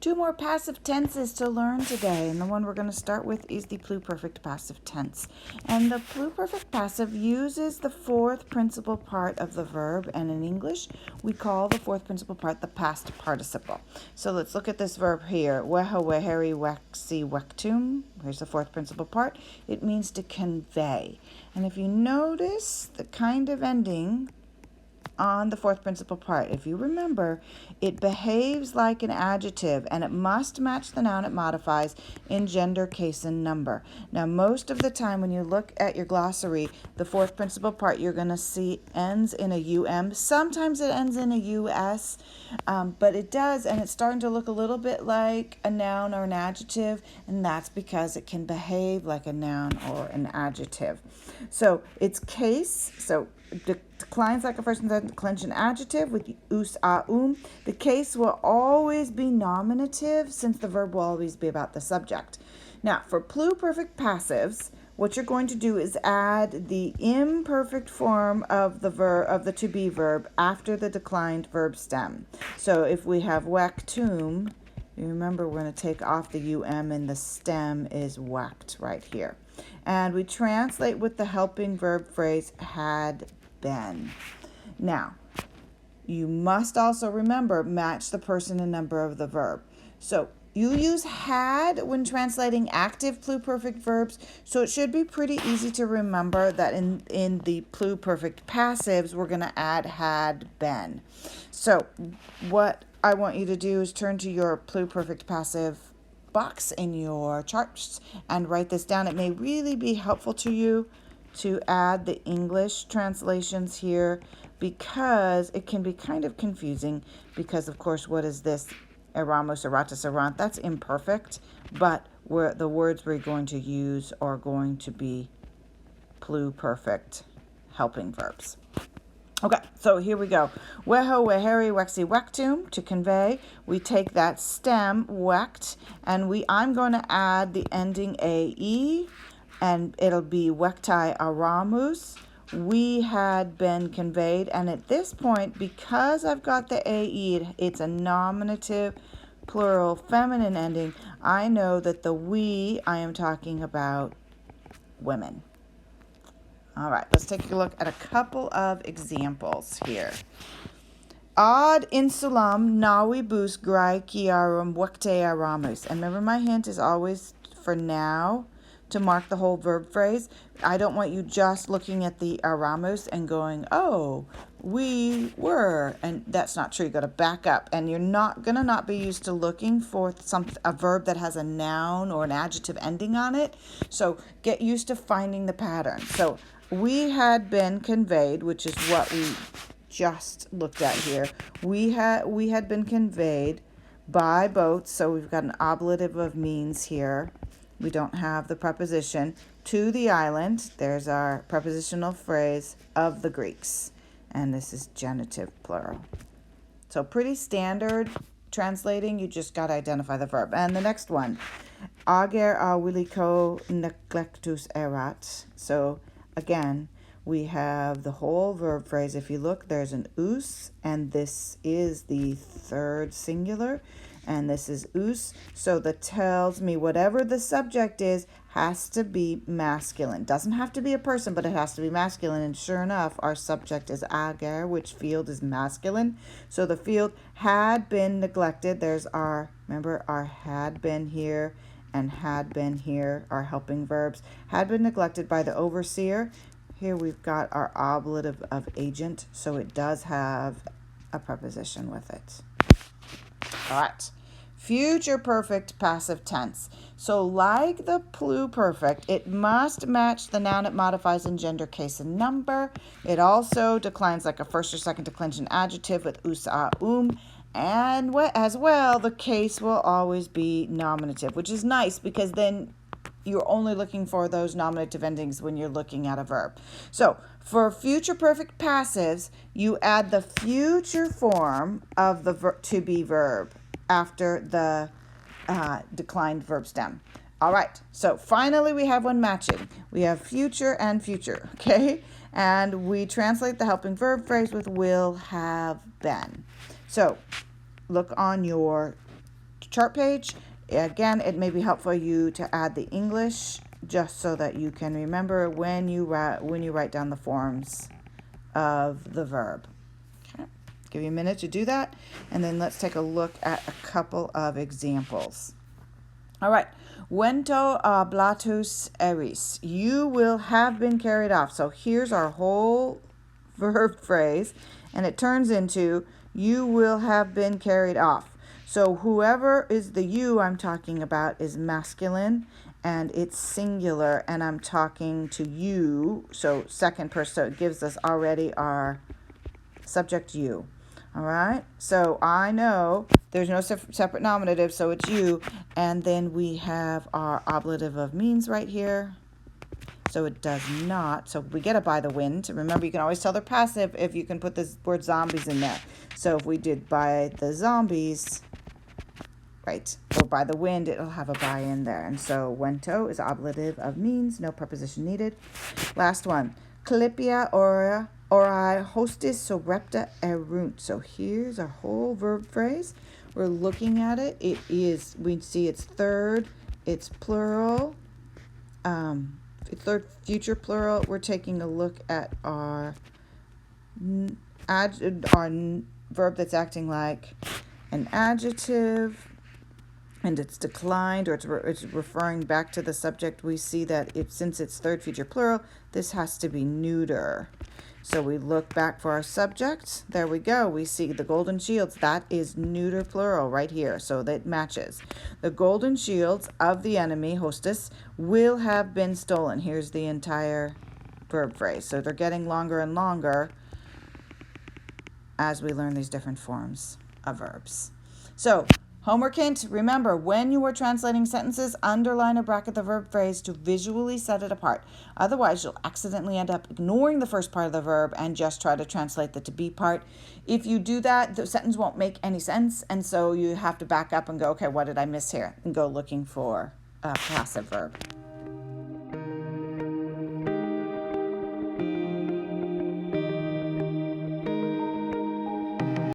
Two more passive tenses to learn today, and the one we're going to start with is the pluperfect passive tense. And the pluperfect passive uses the fourth principal part of the verb, and in English we call the fourth principal part the past participle. So let's look at this verb here. Weha, weheri, wexi, wectum. Here's the fourth principal part. It means to convey. And if you notice the kind of ending on the fourth principal part, if you remember, it behaves like an adjective and it must match the noun it modifies in gender, case, and number. Now, most of the time when you look at your glossary, the fourth principal part you're going to see ends in a um. Sometimes it ends in a us, but it does, and it's starting to look a little bit like a noun or an adjective, and that's because it can behave like a noun or an adjective. So it's case, so declines like a first and second declension adjective with us, The case will always be nominative since the verb will always be about the subject. Now, for pluperfect passives, what you're going to do is add the imperfect form of the to be verb after the declined verb stem. So if we have wectum, you remember we're going to take off the and the stem is whacked right here. And we translate with the helping verb phrase had been. Now, you must also remember match the person and number of the verb. So you use had when translating active pluperfect verbs, so it should be pretty easy to remember that in the pluperfect passives we're going to add had been. So what I want you to do is turn to your pluperfect passive box in your charts and write this down. It may really be helpful to you to add the English translations here because it can be kind of confusing because, of course, what is this? Eramos, eratus, erant. That's imperfect, but the words we're going to use are going to be pluperfect helping verbs. Okay, so here we go. Weho, weheri, wexi, wectum, to convey. We take that stem, wecht, and I'm going to add the ending ae, and it'll be wectai aramus. We had been conveyed, and at this point, because I've got the ae, it's a nominative, plural, feminine ending, I know that the we, I am talking about women. All right, let's take a look at a couple of examples here. Ad insulam navibus graeciarum vecte aramus. And remember, my hint is always for now to mark the whole verb phrase. I don't want you just looking at the aramus and going, oh, we were. And that's not true. You got to back up. And you're not going to not be used to looking for a verb that has a noun or an adjective ending on it. So get used to finding the pattern. So we had been conveyed, which is what we just looked at here. We had been conveyed by boats, so we've got an ablative of means here. We don't have the preposition. To the island, there's our prepositional phrase of the Greeks. And this is genitive plural. So pretty standard translating, you just got to identify the verb. And the next one, ager awiliko neglectus erat. So again, we have the whole verb phrase. If you look, there's an us, and this is the third singular, and this is us. So that tells me whatever the subject is has to be masculine. Doesn't have to be a person, but it has to be masculine. And sure enough, our subject is ager, which field is masculine. So the field had been neglected. There's remember our had been here and had been here, our helping verbs, had been neglected by the overseer. Here we've got our ablative of agent, so it does have a preposition with it. All right, future perfect passive tense. So like the pluperfect, it must match the noun it modifies in gender, case, and number. It also declines like a first or second declension adjective with us, and as well, the case will always be nominative, which is nice because then you're only looking for those nominative endings when you're looking at a verb. So for future perfect passives, you add the future form of the to be verb after the declined verb stem. All right, so finally we have one matching. We have future and future, okay? And we translate the helping verb phrase with will have been. So look on your chart page. Again, it may be helpful for you to add the English just so that you can remember when you write down the forms of the verb. Okay. Give you a minute to do that, and then let's take a look at a couple of examples. All right. Vento ablatus eris. You will have been carried off. So here's our whole verb phrase, and it turns into you will have been carried off. So whoever is the you I'm talking about is masculine, and it's singular, and I'm talking to you. So second person, so it gives us already our subject you. All right, so I know there's no separate nominative, so it's you. And then we have our ablative of means right here. So it does not. So we get a by the wind. Remember, you can always tell they're passive if you can put this word zombies in there. So if we did by the zombies, right, or by the wind, it'll have a by in there. And so vento is ablative of means, no preposition needed. Last one, Clippia ora. Ori hostis sobrepta erunt. So here's our whole verb phrase. We're looking at it. It is, we see it's third, it's plural, third future plural. We're taking a look at our verb that's acting like an adjective, and it's declined, or it's referring back to the subject. We see that since it's third future plural, this has to be neuter. So we look back for our subject. There we go. We see the golden shields. That is neuter plural right here. So that matches. The golden shields of the enemy, hostis, will have been stolen. Here's the entire verb phrase. So they're getting longer and longer as we learn these different forms of verbs. So homework hint, remember, when you are translating sentences, underline or bracket the verb phrase to visually set it apart. Otherwise, you'll accidentally end up ignoring the first part of the verb and just try to translate the to be part. If you do that, the sentence won't make any sense, and so you have to back up and go, okay, what did I miss here? And go looking for a passive verb.